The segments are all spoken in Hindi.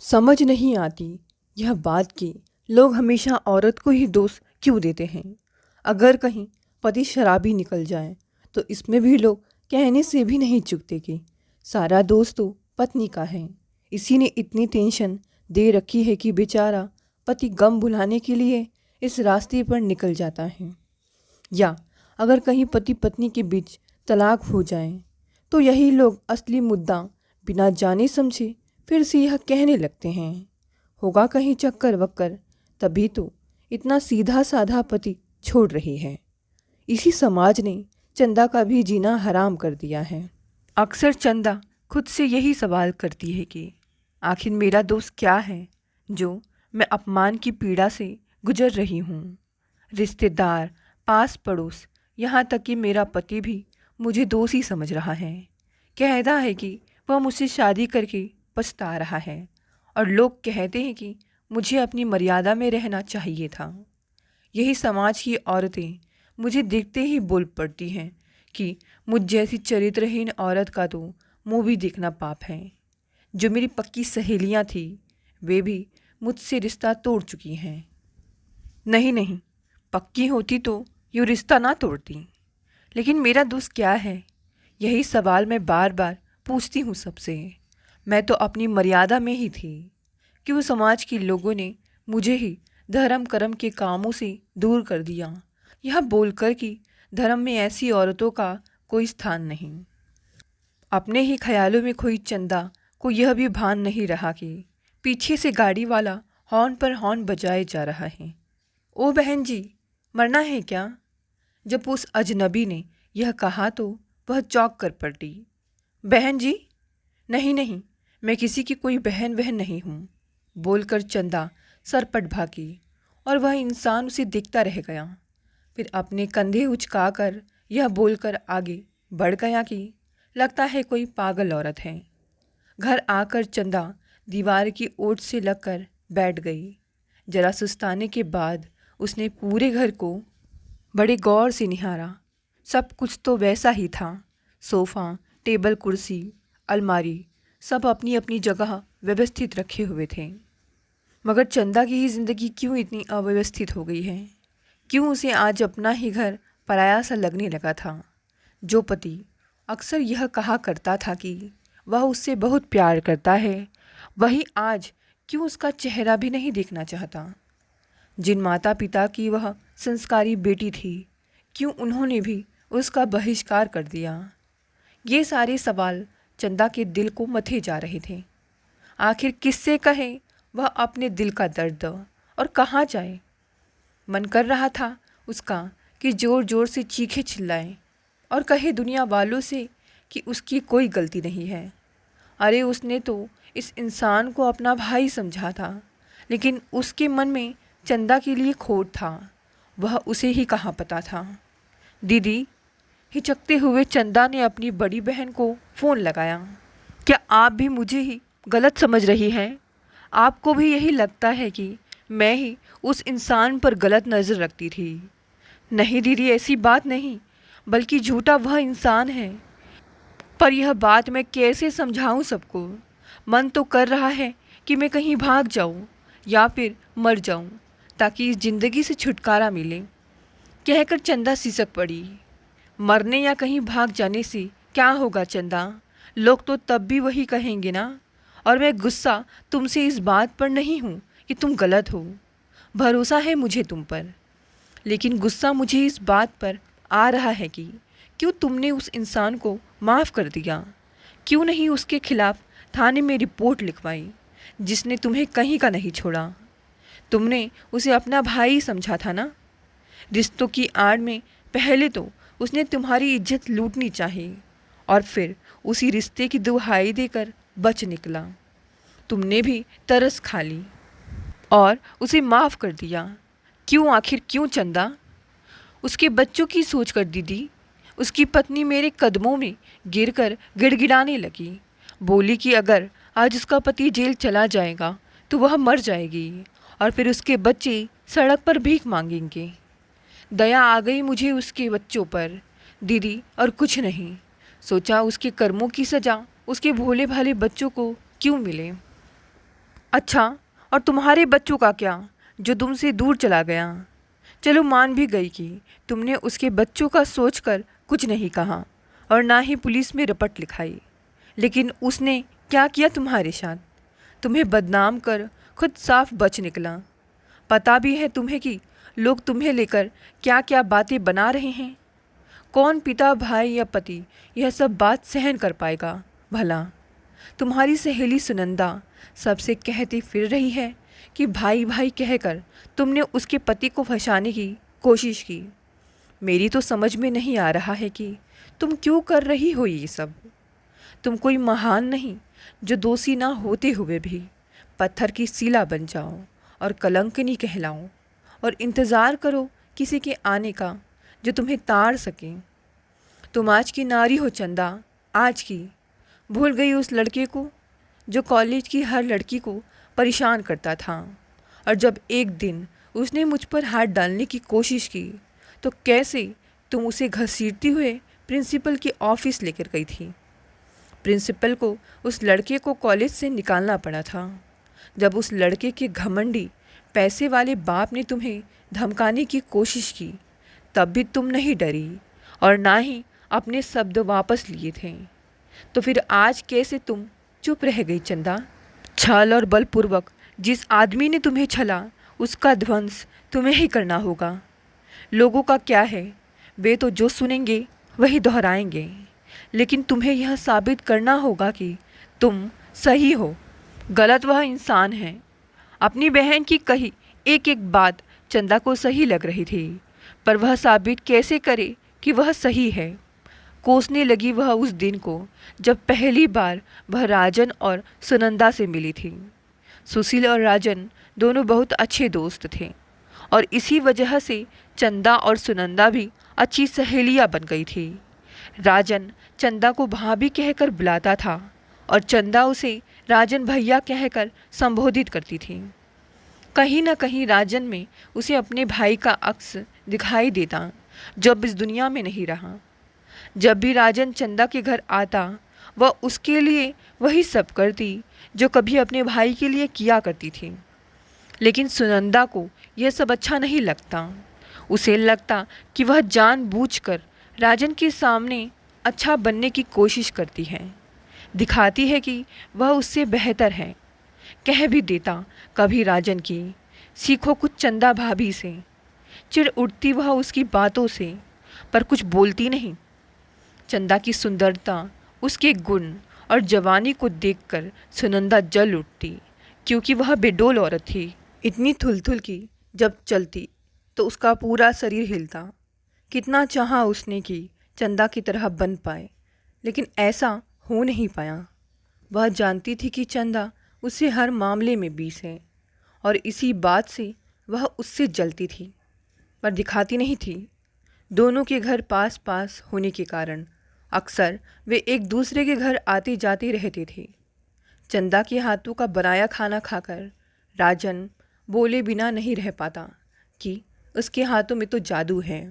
समझ नहीं आती यह बात कि लोग हमेशा औरत को ही दोष क्यों देते हैं। अगर कहीं पति शराबी निकल जाए तो इसमें भी लोग कहने से भी नहीं चूकते कि सारा दोष तो पत्नी का है। इसी ने इतनी टेंशन दे रखी है कि बेचारा पति गम भुलाने के लिए इस रास्ते पर निकल जाता है। या अगर कहीं पति पत्नी के बीच तलाक हो जाए तो यही लोग असली मुद्दा बिना जाने समझे फिर से यह कहने लगते हैं, होगा कहीं चक्कर वक्कर, तभी तो इतना सीधा साधा पति छोड़ रही है। इसी समाज ने चंदा का भी जीना हराम कर दिया है। अक्सर चंदा खुद से यही सवाल करती है कि आखिर मेरा दोस्त क्या है जो मैं अपमान की पीड़ा से गुजर रही हूँ। रिश्तेदार, पास पड़ोस, यहाँ तक कि मेरा पति भी मुझे दोषी समझ रहा है। कहता है कि वह मुझसे शादी करके पछता रहा है और लोग कहते हैं कि मुझे अपनी मर्यादा में रहना चाहिए था। यही समाज की औरतें मुझे देखते ही बोल पड़ती हैं कि मुझ जैसी चरित्रहीन औरत का तो मुँह भी देखना पाप है। जो मेरी पक्की सहेलियां थी वे भी मुझसे रिश्ता तोड़ चुकी हैं। नहीं नहीं, पक्की होती तो यूँ रिश्ता ना तोड़ती। लेकिन मेरा दोस्त क्या है, यही सवाल मैं बार बार पूछती हूँ सबसे। मैं तो अपनी मर्यादा में ही थी, क्यों समाज के लोगों ने मुझे ही धर्म कर्म के कामों से दूर कर दिया, यह बोलकर कि धर्म में ऐसी औरतों का कोई स्थान नहीं। अपने ही ख्यालों में खोई चंदा को यह भी भान नहीं रहा कि पीछे से गाड़ी वाला हॉर्न पर हॉर्न बजाए जा रहा है। ओ बहन जी, मरना है क्या? जब उस अजनबी ने यह कहा तो वह चौंक कर पलटी। बहन जी? नहीं नहीं, मैं किसी की कोई बहन नहीं हूँ, बोलकर चंदा सरपट भागी और वह इंसान उसे देखता रह गया। फिर अपने कंधे उचकाकर यह बोलकर आगे बढ़ गया कि लगता है कोई पागल औरत है। घर आकर चंदा दीवार की ओट से लगकर बैठ गई। जरा सुस्ताने के बाद उसने पूरे घर को बड़े गौर से निहारा। सब कुछ तो वैसा ही था। सोफ़ा, टेबल, कुर्सी, अलमारी सब अपनी अपनी जगह व्यवस्थित रखे हुए थे। मगर चंदा की ही ज़िंदगी क्यों इतनी अव्यवस्थित हो गई है? क्यों उसे आज अपना ही घर पराया सा लगने लगा था? जो पति अक्सर यह कहा करता था कि वह उससे बहुत प्यार करता है, वही आज क्यों उसका चेहरा भी नहीं देखना चाहता? जिन माता पिता की वह संस्कारी बेटी थी, क्यों उन्होंने भी उसका बहिष्कार कर दिया? ये सारे सवाल चंदा के दिल को मथे जा रहे थे। आखिर किससे कहे वह अपने दिल का दर्द और कहाँ जाए? मन कर रहा था उसका कि ज़ोर ज़ोर से चीखे चिल्लाए और कहे दुनिया वालों से कि उसकी कोई गलती नहीं है। अरे उसने तो इस इंसान को अपना भाई समझा था, लेकिन उसके मन में चंदा के लिए खोट था, वह उसे ही कहाँ पता था। दीदी, हिचकते हुए चंदा ने अपनी बड़ी बहन को फ़ोन लगाया। क्या आप भी मुझे ही गलत समझ रही हैं? आपको भी यही लगता है कि मैं ही उस इंसान पर गलत नज़र रखती थी? नहीं दीदी, ऐसी बात नहीं, बल्कि झूठा वह इंसान है। पर यह बात मैं कैसे समझाऊं सबको? मन तो कर रहा है कि मैं कहीं भाग जाऊं या फिर मर जाऊं ताकि इस ज़िंदगी से छुटकारा मिले। कहकर चंदा सिसक पड़ी। मरने या कहीं भाग जाने से क्या होगा चंदा? लोग तो तब भी वही कहेंगे ना। और मैं गुस्सा तुमसे इस बात पर नहीं हूँ कि तुम गलत हो, भरोसा है मुझे तुम पर। लेकिन गुस्सा मुझे इस बात पर आ रहा है कि क्यों तुमने उस इंसान को माफ़ कर दिया? क्यों नहीं उसके खिलाफ थाने में रिपोर्ट लिखवाई, जिसने तुम्हें कहीं का नहीं छोड़ा? तुमने उसे अपना भाई समझा था ना। रिश्तों की आड़ में पहले तो उसने तुम्हारी इज्जत लूटनी चाहिए और फिर उसी रिश्ते की दुहाई देकर बच निकला। तुमने भी तरस खा ली और उसे माफ़ कर दिया। क्यों, आखिर क्यों चंदा? उसके बच्चों की सोच कर दीदी। उसकी पत्नी मेरे कदमों में गिरकर गिड़गिड़ाने लगी। बोली कि अगर आज उसका पति जेल चला जाएगा तो वह मर जाएगी और फिर उसके बच्चे सड़क पर भीख मांगेंगे। दया आ गई मुझे उसके बच्चों पर दीदी, और कुछ नहीं। सोचा उसके कर्मों की सज़ा उसके भोले भाले बच्चों को क्यों मिले। अच्छा, और तुम्हारे बच्चों का क्या, जो तुमसे दूर चला गया? चलो मान भी गई कि तुमने उसके बच्चों का सोचकर कुछ नहीं कहा और ना ही पुलिस में रिपोर्ट लिखाई, लेकिन उसने क्या किया तुम्हारे साथ? तुम्हें बदनाम कर खुद साफ बच निकला। पता भी है तुम्हें कि लोग तुम्हें लेकर क्या क्या बातें बना रहे हैं। कौन पिता, भाई या पति यह सब बात सहन कर पाएगा भला? तुम्हारी सहेली सुनंदा सबसे कहती फिर रही है कि भाई भाई कहकर तुमने उसके पति को फंसाने की कोशिश की। मेरी तो समझ में नहीं आ रहा है कि तुम क्यों कर रही हो ये सब। तुम कोई महान नहीं जो दोषी ना होते हुए भी पत्थर की सीला बन जाओ और कलंकिनी कहलाओ और इंतज़ार करो किसी के आने का जो तुम्हें ताड़ सके। तुम आज की नारी हो चंदा, आज की। भूल गई उस लड़के को जो कॉलेज की हर लड़की को परेशान करता था, और जब एक दिन उसने मुझ पर हाथ डालने की कोशिश की तो कैसे तुम उसे घसीटती हुए प्रिंसिपल के ऑफिस लेकर गई थी। प्रिंसिपल को उस लड़के को कॉलेज से निकालना पड़ा था। जब उस लड़के के घमंडी पैसे वाले बाप ने तुम्हें धमकाने की कोशिश की, तब भी तुम नहीं डरी और ना ही अपने शब्द वापस लिए थे। तो फिर आज कैसे तुम चुप रह गई चंदा? छल और बलपूर्वक जिस आदमी ने तुम्हें छला, उसका ध्वंस तुम्हें ही करना होगा। लोगों का क्या है, वे तो जो सुनेंगे वही दोहराएंगे, लेकिन तुम्हें यह साबित करना होगा कि तुम सही हो, गलत वह इंसान है। अपनी बहन की कही एक एक बात चंदा को सही लग रही थी, पर वह साबित कैसे करे कि वह सही है। कोसने लगी वह उस दिन को जब पहली बार वह राजन और सुनंदा से मिली थी। सुशील और राजन दोनों बहुत अच्छे दोस्त थे और इसी वजह से चंदा और सुनंदा भी अच्छी सहेलियां बन गई थी। राजन चंदा को भाभी कहकर बुलाता था और चंदा उसे राजन भैया कहकर संबोधित करती थी। कहीं न कहीं राजन में उसे अपने भाई का अक्स दिखाई देता, जो अब इस दुनिया में नहीं रहा। जब भी राजन चंदा के घर आता, वह उसके लिए वही सब करती जो कभी अपने भाई के लिए किया करती थी। लेकिन सुनंदा को यह सब अच्छा नहीं लगता। उसे लगता कि वह जानबूझकर राजन के सामने अच्छा बनने की कोशिश करती है, दिखाती है कि वह उससे बेहतर है। कह भी देता कभी राजन की, सीखो कुछ चंदा भाभी से। चिढ़ उठती वह उसकी बातों से, पर कुछ बोलती नहीं। चंदा की सुंदरता, उसके गुण और जवानी को देखकर सुनंदा जल उठती, क्योंकि वह बेडोल औरत थी। इतनी थुलथुल की जब चलती तो उसका पूरा शरीर हिलता। कितना चाहा उसने कि चंदा की तरह बन पाए, लेकिन ऐसा हो नहीं पाया। वह जानती थी कि चंदा उससे हर मामले में 20 है और इसी बात से वह उससे जलती थी, पर दिखाती नहीं थी। दोनों के घर पास पास होने के कारण अक्सर वे एक दूसरे के घर आती जाती रहते थे। चंदा के हाथों का बनाया खाना खाकर राजन बोले बिना नहीं रह पाता कि उसके हाथों में तो जादू है।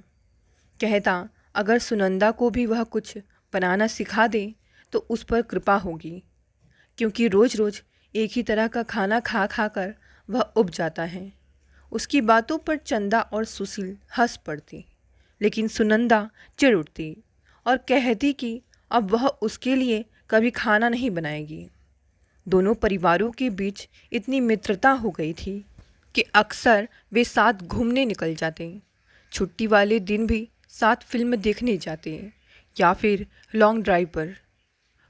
कहता अगर सुनंदा को भी वह कुछ बनाना सिखा दे तो उस पर कृपा होगी, क्योंकि रोज़ रोज़ एक ही तरह का खाना खा खा कर वह उब जाता है। उसकी बातों पर चंदा और सुशील हंस पड़ती, लेकिन सुनंदा चिढ़ उठती और कहती कि अब वह उसके लिए कभी खाना नहीं बनाएगी। दोनों परिवारों के बीच इतनी मित्रता हो गई थी कि अक्सर वे साथ घूमने निकल जाते। छुट्टी वाले दिन भी साथ फिल्म देखने जाते या फिर लॉन्ग ड्राइव पर।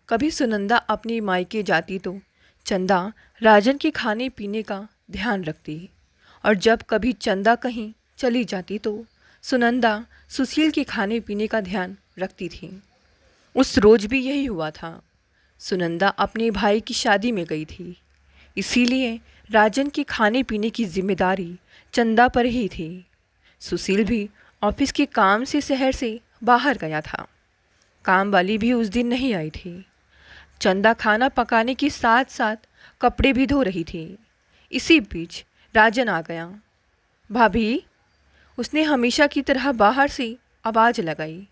कभी सुनंदा अपनी मायके जाती तो चंदा राजन के खाने पीने का ध्यान रखती, और जब कभी चंदा कहीं चली जाती तो सुनंदा सुशील के खाने पीने का ध्यान रखती थी। उस रोज़ भी यही हुआ था। सुनंदा अपने भाई की शादी में गई थी, इसीलिए राजन के खाने पीने की जिम्मेदारी चंदा पर ही थी। सुशील भी ऑफिस के काम से शहर से बाहर गया था। काम वाली भी उस दिन नहीं आई थी। चंदा खाना पकाने के साथ साथ कपड़े भी धो रही थी। इसी बीच राजन आ गया। भाभी, उसने हमेशा की तरह बाहर से आवाज़ लगाई।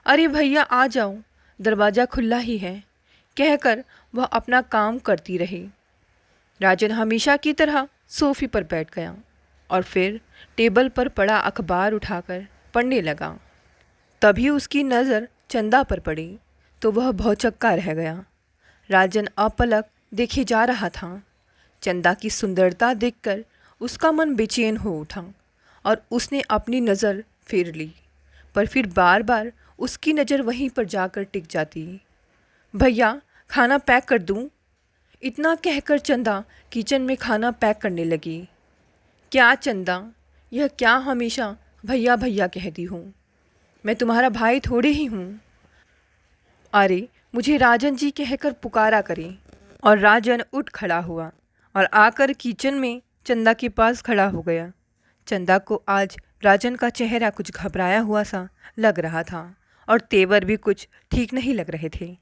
अरे भैया आ जाओ, दरवाज़ा खुला ही है, कहकर वह अपना काम करती रही। राजन हमेशा की तरह सोफे पर बैठ गया और फिर टेबल पर पड़ा अखबार उठाकर पढ़ने लगा। तभी उसकी नज़र चंदा पर पड़ी तो वह भौचक्का रह गया। राजन अपलक देखे जा रहा था। चंदा की सुंदरता देखकर उसका मन बेचैन हो उठा और उसने अपनी नज़र फेर ली, पर फिर बार बार उसकी नज़र वहीं पर जाकर टिक जाती। भैया, खाना पैक कर दूं? इतना कहकर चंदा किचन में खाना पैक करने लगी। क्या चंदा, यह क्या हमेशा भैया भैया कहती हूँ? मैं तुम्हारा भाई थोड़े ही हूँ। अरे, मुझे राजन जी कहकर पुकारा करें। और राजन उठ खड़ा हुआ और आकर किचन में चंदा के पास खड़ा हो गया। चंदा को आज राजन का चेहरा कुछ घबराया हुआ सा लग रहा था और तेवर भी कुछ ठीक नहीं लग रहे थे।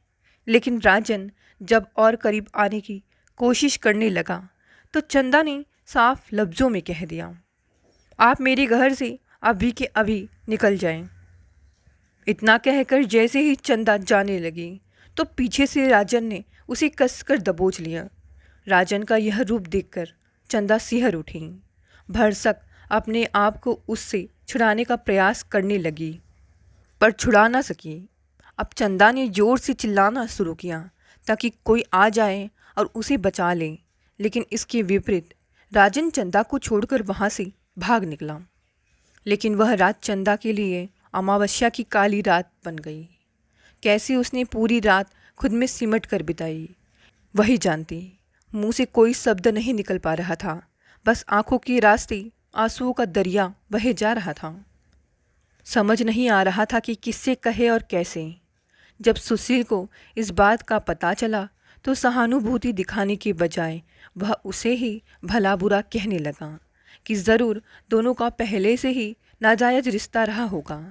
लेकिन राजन जब और करीब आने की कोशिश करने लगा तो चंदा ने साफ लफ्ज़ों में कह दिया, आप मेरे घर से अभी के अभी निकल जाएं। इतना कहकर जैसे ही चंदा जाने लगी तो पीछे से राजन ने उसे कसकर दबोच लिया। राजन का यह रूप देखकर चंदा सिहर उठी। भरसक अपने आप को उससे छुड़ाने का प्रयास करने लगी, पर छुड़ा ना सकी। अब चंदा ने ज़ोर से चिल्लाना शुरू किया ताकि कोई आ जाए और उसे बचा ले, लेकिन इसके विपरीत राजन चंदा को छोड़कर वहाँ से भाग निकला। लेकिन वह रात चंदा के लिए अमावस्या की काली रात बन गई। कैसे उसने पूरी रात खुद में सिमट कर बिताई वही जानती। मुंह से कोई शब्द नहीं निकल पा रहा था, बस आंखों के रास्ते आंसुओं का दरिया बहे जा रहा था। समझ नहीं आ रहा था कि किससे कहे और कैसे। जब सुशील को इस बात का पता चला तो सहानुभूति दिखाने के बजाय वह उसे ही भला बुरा कहने लगा कि ज़रूर दोनों का पहले से ही नाजायज़ रिश्ता रहा होगा,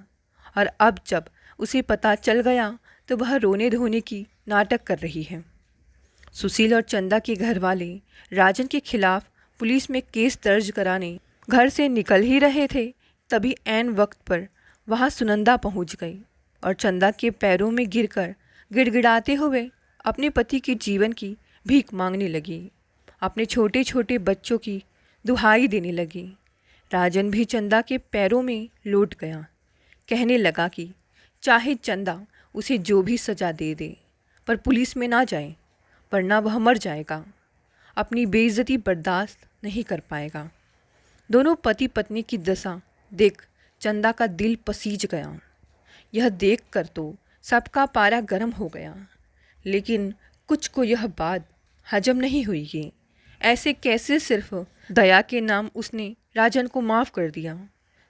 और अब जब उसे पता चल गया तो वह रोने धोने की नाटक कर रही है। सुशील और चंदा के घर वाले राजन के खिलाफ पुलिस में केस दर्ज कराने घर से निकल ही रहे थे, तभी ऐन वक्त पर वहाँ सुनंदा पहुँच गई और चंदा के पैरों में गिरकर गिड़गिड़ाते हुए अपने पति के जीवन की भीख मांगने लगी। अपने छोटे छोटे बच्चों की दुहाई देने लगी। राजन भी चंदा के पैरों में लौट गया। कहने लगा कि चाहे चंदा उसे जो भी सज़ा दे दे, पर पुलिस में ना जाए, वरना वह मर जाएगा। अपनी बेइज्जती बर्दाश्त नहीं कर पाएगा। दोनों पति पत्नी की दशा देख चंदा का दिल पसीज गया। यह देखकर तो सबका पारा गर्म हो गया, लेकिन कुछ को यह बात हजम नहीं हुई कि ऐसे कैसे सिर्फ दया के नाम उसने राजन को माफ़ कर दिया।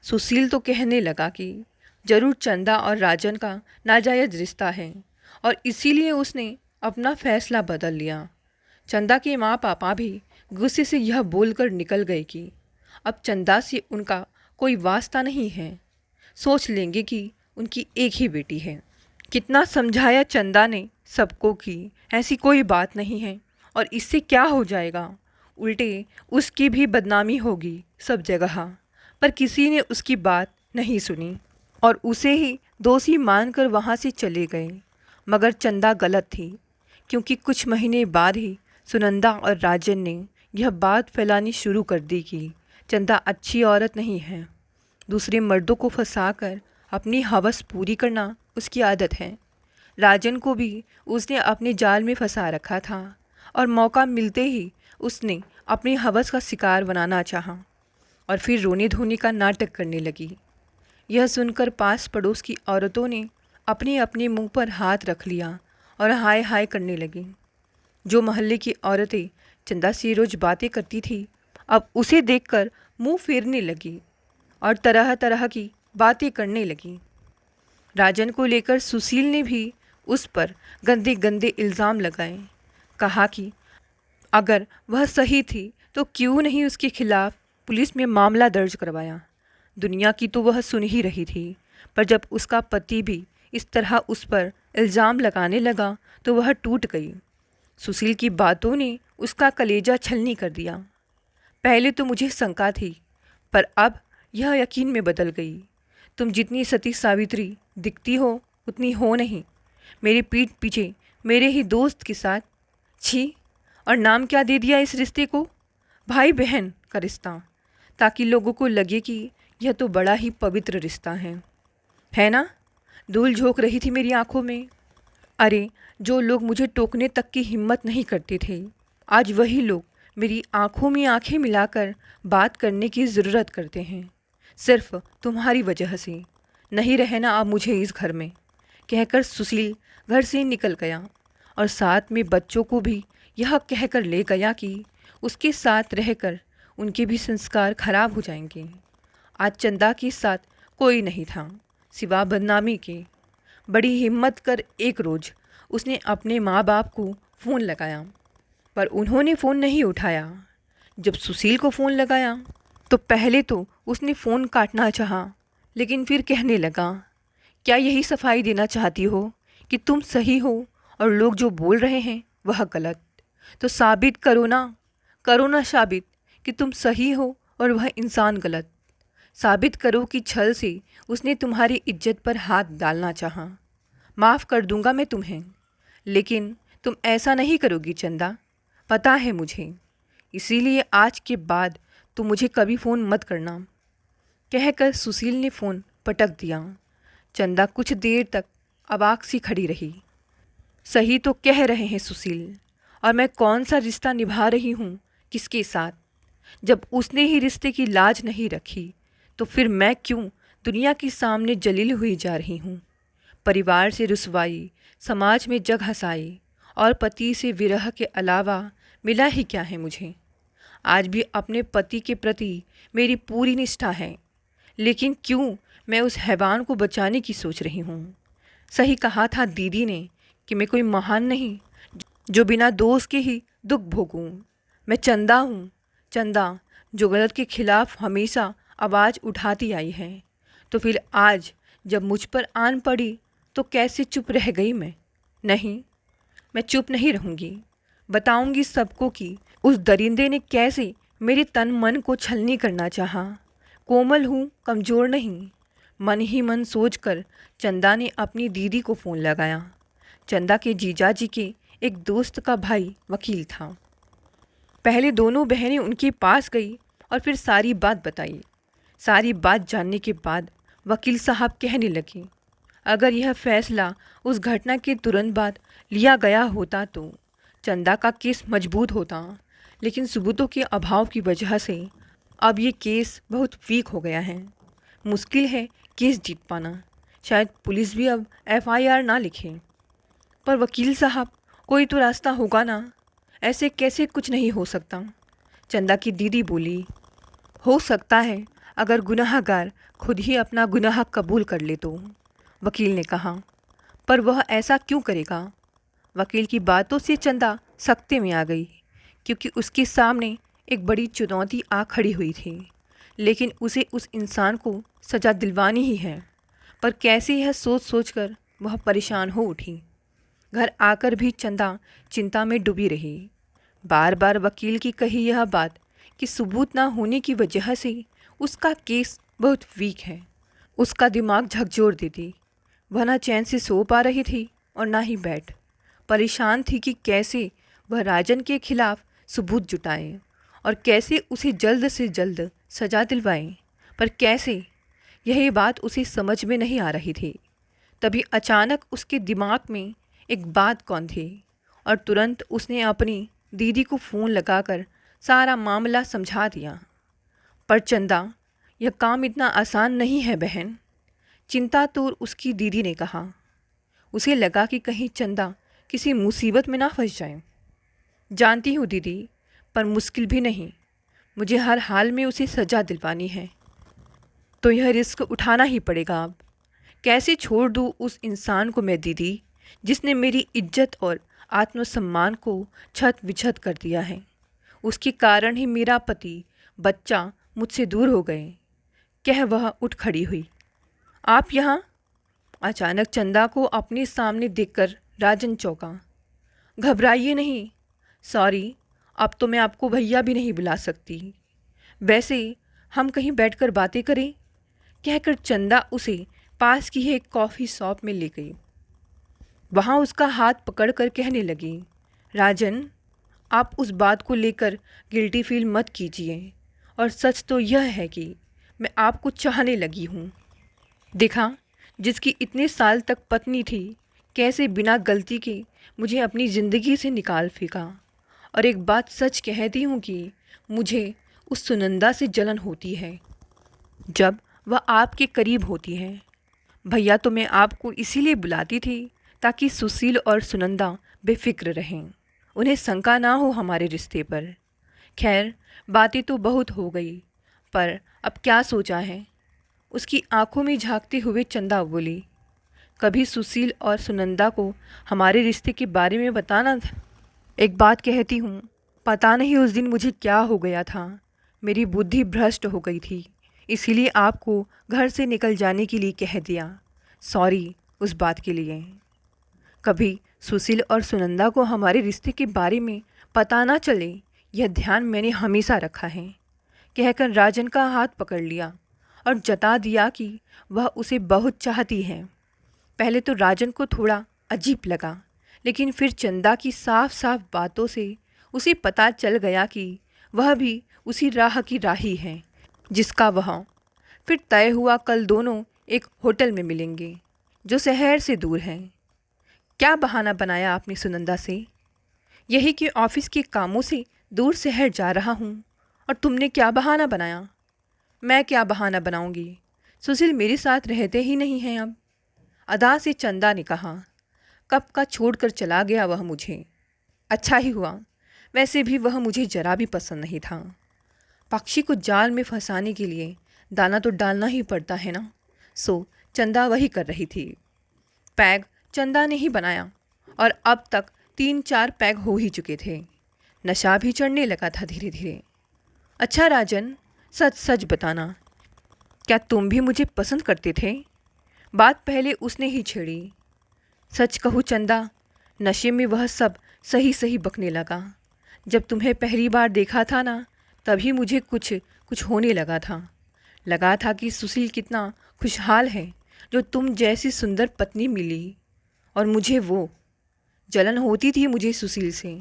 सुशील तो कहने लगा कि जरूर चंदा और राजन का नाजायज़ रिश्ता है और इसीलिए उसने अपना फैसला बदल लिया। चंदा के माँ पापा भी गुस्से से यह बोलकर निकल गए कि अब चंदा से उनका कोई वास्ता नहीं है, सोच लेंगे कि उनकी एक ही बेटी है। कितना समझाया चंदा ने सबको कि ऐसी कोई बात नहीं है और इससे क्या हो जाएगा, उल्टे उसकी भी बदनामी होगी सब जगह, पर किसी ने उसकी बात नहीं सुनी और उसे ही दोषी मानकर वहाँ से चले गए। मगर चंदा गलत थी, क्योंकि कुछ महीने बाद ही सुनंदा और राजन ने यह बात फैलानी शुरू कर दी कि चंदा अच्छी औरत नहीं है। दूसरे मर्दों को फंसाकर अपनी हवस पूरी करना उसकी आदत है। राजन को भी उसने अपने जाल में फंसा रखा था और मौका मिलते ही उसने अपनी हवस का शिकार बनाना चाहा और फिर रोने धोने का नाटक करने लगी। यह सुनकर पास पड़ोस की औरतों ने अपने अपने मुंह पर हाथ रख लिया और हाय हाय करने लगी। जो मोहल्ले की औरतें चंदा से रोज बातें करती थी, अब उसे देखकर मुंह फेरने लगी और तरह तरह की बातें करने लगी। राजन को लेकर सुशील ने भी उस पर गंदे गंदे इल्ज़ाम लगाए। कहा कि अगर वह सही थी तो क्यों नहीं उसके खिलाफ पुलिस में मामला दर्ज करवाया। दुनिया की तो वह सुन ही रही थी, पर जब उसका पति भी इस तरह उस पर इल्ज़ाम लगाने लगा तो वह टूट गई। सुशील की बातों ने उसका कलेजा छलनी कर दिया। पहले तो मुझे शंका थी, पर अब यह यकीन में बदल गई। तुम जितनी सती सावित्री दिखती हो उतनी हो नहीं। मेरी पीठ पीछे मेरे ही दोस्त के साथ छी, और नाम क्या दे दिया इस रिश्ते को? भाई बहन का रिश्ता, ताकि लोगों को लगे कि यह तो बड़ा ही पवित्र रिश्ता है ना? धूल झोंक रही थी मेरी आंखों में। अरे, जो लोग मुझे टोकने तक की हिम्मत नहीं करते थे, आज वही लोग मेरी आंखों में आंखें मिलाकर बात करने की ज़रूरत करते हैं। सिर्फ तुम्हारी वजह से नहीं रहना अब मुझे इस घर में, कहकर सुशील घर से निकल गया और साथ में बच्चों को भी यह कहकर ले गया कि उसके साथ रहकर उनके भी संस्कार खराब हो जाएंगे। आज चंदा के साथ कोई नहीं था सिवा बदनामी के। बड़ी हिम्मत कर एक रोज़ उसने अपने माँ बाप को फ़ोन लगाया, पर उन्होंने फ़ोन नहीं उठाया। जब सुशील को फ़ोन लगाया तो पहले तो उसने फ़ोन काटना चाहा, लेकिन फिर कहने लगा, क्या यही सफाई देना चाहती हो कि तुम सही हो और लोग जो बोल रहे हैं वह गलत? तो साबित करो ना साबित कि तुम सही हो और वह इंसान गलत। साबित करो कि छल से उसने तुम्हारी इज्जत पर हाथ डालना चाहा। माफ़ कर दूंगा मैं तुम्हें, लेकिन तुम ऐसा नहीं करोगी चंदा, पता है मुझे। इसीलिए आज के बाद तुम मुझे कभी फ़ोन मत करना, कहकर सुशील ने फ़ोन पटक दिया। चंदा कुछ देर तक अवाक सी खड़ी रही। सही तो कह रहे हैं सुशील, और मैं कौन सा रिश्ता निभा रही हूँ किसके साथ? जब उसने ही रिश्ते की लाज नहीं रखी, तो फिर मैं क्यों दुनिया के सामने जलील हुई जा रही हूँ? परिवार से रुसवाई, समाज में जग हंसाई और पति से विरह के अलावा मिला ही क्या है मुझे? आज भी अपने पति के प्रति मेरी पूरी निष्ठा है, लेकिन क्यों मैं उस हैवान को बचाने की सोच रही हूँ? सही कहा था दीदी ने कि मैं कोई महान नहीं जो बिना दोष के ही दुख भोगूं। मैं चंदा हूँ, चंदा जो गलत के खिलाफ हमेशा आवाज़ उठाती आई है। तो फिर आज जब मुझ पर आन पड़ी तो कैसे चुप रह गई मैं? नहीं, मैं चुप नहीं रहूँगी। बताऊँगी सबको कि उस दरिंदे ने कैसे मेरे तन मन को छलनी करना चाहा। कोमल हूँ, कमज़ोर नहीं। मन ही मन सोचकर चंदा ने अपनी दीदी को फ़ोन लगाया। चंदा के जीजाजी के एक दोस्त का भाई वकील था। पहले दोनों बहनें उनके पास गई और फिर सारी बात बताई। सारी बात जानने के बाद वकील साहब कहने लगे, अगर यह फैसला उस घटना के तुरंत बाद लिया गया होता तो चंदा का केस मजबूत होता, लेकिन सबूतों के अभाव की वजह से अब ये केस बहुत वीक हो गया है। मुश्किल है केस जीत पाना। शायद पुलिस भी अब एफआईआर ना लिखे। पर वकील साहब, कोई तो रास्ता होगा ना? ऐसे कैसे कुछ नहीं हो सकता? चंदा की दीदी बोली, हो सकता है अगर गुनाहगार खुद ही अपना गुनाह कबूल कर ले तो, वकील ने कहा। पर वह ऐसा क्यों करेगा? वकील की बातों से चंदा सख्ते में आ गई, क्योंकि उसके सामने एक बड़ी चुनौती आ खड़ी हुई थी। लेकिन उसे उस इंसान को सज़ा दिलवानी ही है। पर कैसे यह सोच सोचकर वह परेशान हो उठी। घर आकर भी चंदा चिंता में डूबी रही। बार बार वकील की कही यह बात कि सबूत ना होने की वजह से उसका केस बहुत वीक है, उसका दिमाग झकझोर देती। वह ना चैन से सो पा रही थी और ना ही बैठ। परेशान थी कि कैसे वह राजन के खिलाफ सबूत जुटाए और कैसे उसे जल्द से जल्द सजा दिलवाए। पर कैसे, यही बात उसे समझ में नहीं आ रही थी। तभी अचानक उसके दिमाग में एक बात कौन थी और तुरंत उसने अपनी दीदी को फ़ोन लगाकर सारा मामला समझा दिया। पर चंदा, यह काम इतना आसान नहीं है बहन, चिंतातुर उसकी दीदी ने कहा। उसे लगा कि कहीं चंदा किसी मुसीबत में ना फंस जाए। जानती हूँ दीदी, पर मुश्किल भी नहीं। मुझे हर हाल में उसे सज़ा दिलवानी है, तो यह रिस्क उठाना ही पड़ेगा। अब कैसे छोड़ दूँ उस इंसान को मैं दीदी, जिसने मेरी इज्जत और आत्मसम्मान को छत विछत कर दिया है। उसके कारण ही मेरा पति, बच्चा मुझसे दूर हो गए, कह वह उठ खड़ी हुई। आप यहाँ? अचानक चंदा को अपने सामने देखकर राजन चौंका। घबराइए नहीं, सॉरी, अब तो मैं आपको भैया भी नहीं बुला सकती। वैसे हम कहीं बैठकर बातें करें, कहकर चंदा उसे पास की एक कॉफ़ी शॉप में ले गई। वहाँ उसका हाथ पकड़कर कहने लगी, राजन, आप उस बात को लेकर गिल्टी फील मत कीजिए। और सच तो यह है कि मैं आपको चाहने लगी हूँ। देखा, जिसकी इतने साल तक पत्नी थी, कैसे बिना गलती के मुझे अपनी ज़िंदगी से निकाल फेंका। और एक बात सच कहती हूँ कि मुझे उस सुनंदा से जलन होती है जब वह आपके करीब होती है। भैया तो मैं आपको इसीलिए बुलाती थी ताकि सुशील और सुनंदा बेफिक्र रहें, उन्हें शंका ना हो हमारे रिश्ते पर। खैर, बातें तो बहुत हो गई, पर अब क्या सोचा है? उसकी आंखों में झांकते हुए चंदा बोली, कभी सुशील और सुनंदा को हमारे रिश्ते के बारे में बताना था। एक बात कहती हूँ, पता नहीं उस दिन मुझे क्या हो गया था, मेरी बुद्धि भ्रष्ट हो गई थी, इसीलिए आपको घर से निकल जाने के लिए कह दिया। सॉरी उस बात के लिए। कभी सुशील और सुनंदा को हमारे रिश्ते के बारे में पता ना चले, यह ध्यान मैंने हमेशा रखा है, कहकर राजन का हाथ पकड़ लिया और जता दिया कि वह उसे बहुत चाहती है। पहले तो राजन को थोड़ा अजीब लगा, लेकिन फिर चंदा की साफ साफ बातों से उसे पता चल गया कि वह भी उसी राह की राही है जिसका वह। फिर तय हुआ कल दोनों एक होटल में मिलेंगे जो शहर से दूर है। क्या बहाना बनाया आपने सुनंदा से? यही कि ऑफिस के कामों से दूर शहर जा रहा हूँ। और तुमने क्या बहाना बनाया? मैं क्या बहाना बनाऊंगी? सुशील मेरे साथ रहते ही नहीं हैं अब, अदा से चंदा ने कहा। कब का छोड़कर चला गया वह मुझे। अच्छा ही हुआ, वैसे भी वह मुझे जरा भी पसंद नहीं था। पक्षी को जाल में फंसाने के लिए दाना तो डालना ही पड़ता है ना। सो चंदा वही कर रही थी। पैग चंदा ने ही बनाया और अब तक 3-4 पैग हो ही चुके थे। नशा भी चढ़ने लगा था धीरे धीरे। अच्छा राजन, सच सच बताना, क्या तुम भी मुझे पसंद करते थे? बात पहले उसने ही छेड़ी। सच कहूँ चंदा, नशे में वह सब सही सही बकने लगा। जब तुम्हें पहली बार देखा था ना, तभी मुझे कुछ कुछ होने लगा था कि सुशील कितना खुशहाल है जो तुम जैसी सुंदर पत्नी मिली। और मुझे वो जलन होती थी मुझे सुशील से,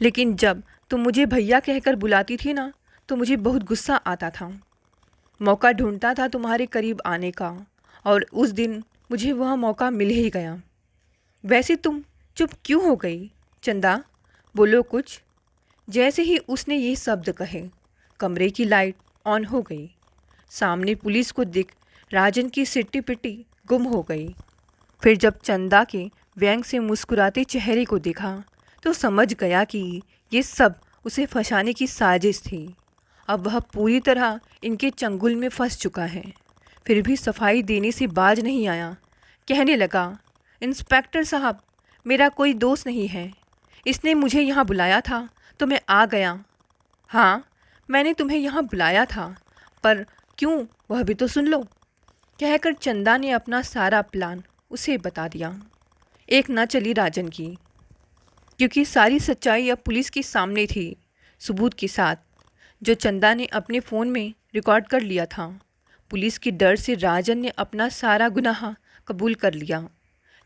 लेकिन जब तुम मुझे भैया कहकर बुलाती थी ना, तो मुझे बहुत गुस्सा आता था। मौका ढूंढता था तुम्हारे करीब आने का, और उस दिन मुझे वह मौका मिल ही गया। वैसे तुम चुप क्यों हो गई चंदा? बोलो कुछ। जैसे ही उसने ये शब्द कहे, कमरे की लाइट ऑन हो गई। सामने पुलिस को दिख राजन की सिट्टी पिट्टी गुम हो गई। फिर जब चंदा के व्यंग से मुस्कुराते चेहरे को देखा तो समझ गया कि ये सब उसे फंसाने की साजिश थी। अब वह पूरी तरह इनके चंगुल में फंस चुका है। फिर भी सफाई देने से बाज नहीं आया। कहने लगा, इंस्पेक्टर साहब, मेरा कोई दोस्त नहीं है, इसने मुझे यहाँ बुलाया था तो मैं आ गया। हाँ, मैंने तुम्हें यहाँ बुलाया था, पर क्यों वह भी तो सुन लो, कहकर चंदा ने अपना सारा प्लान उसे बता दिया। एक न चली राजन की, क्योंकि सारी सच्चाई अब पुलिस के सामने थी, सबूत के साथ, जो चंदा ने अपने फ़ोन में रिकॉर्ड कर लिया था। पुलिस के डर से राजन ने अपना सारा गुनाह कबूल कर लिया।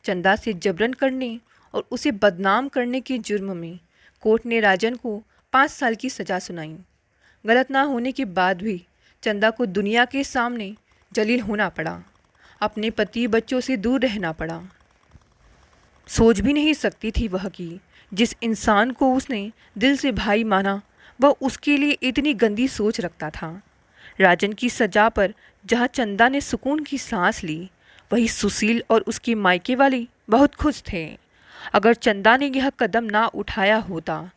चंदा से जबरन करने और उसे बदनाम करने के जुर्म में कोर्ट ने राजन को 5 साल की सज़ा सुनाई। गलत ना होने के बाद भी चंदा को दुनिया के सामने जलील होना पड़ा, अपने पति बच्चों से दूर रहना पड़ा। सोच भी नहीं सकती थी वह कि जिस इंसान को उसने दिल से भाई माना, वह उसके लिए इतनी गंदी सोच रखता था। राजन की सज़ा पर जहाँ चंदा ने सुकून की सांस ली, वही सुशील और उसके मायके वाले बहुत खुश थे। अगर चंदा ने यह कदम ना उठाया होता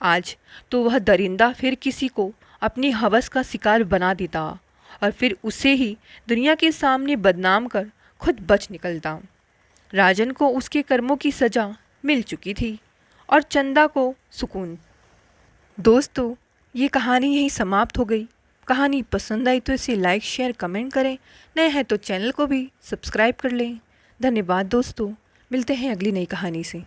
आज, तो वह दरिंदा फिर किसी को अपनी हवस का शिकार बना देता और फिर उसे ही दुनिया के सामने बदनाम कर खुद बच निकलता। राजन को उसके कर्मों की सज़ा मिल चुकी थी और चंदा को सुकून। दोस्तों, ये कहानी यहीं समाप्त हो गई। कहानी पसंद आई तो इसे लाइक, शेयर, कमेंट करें। नए हैं तो चैनल को भी सब्सक्राइब कर लें। धन्यवाद दोस्तों, मिलते हैं अगली नई कहानी से।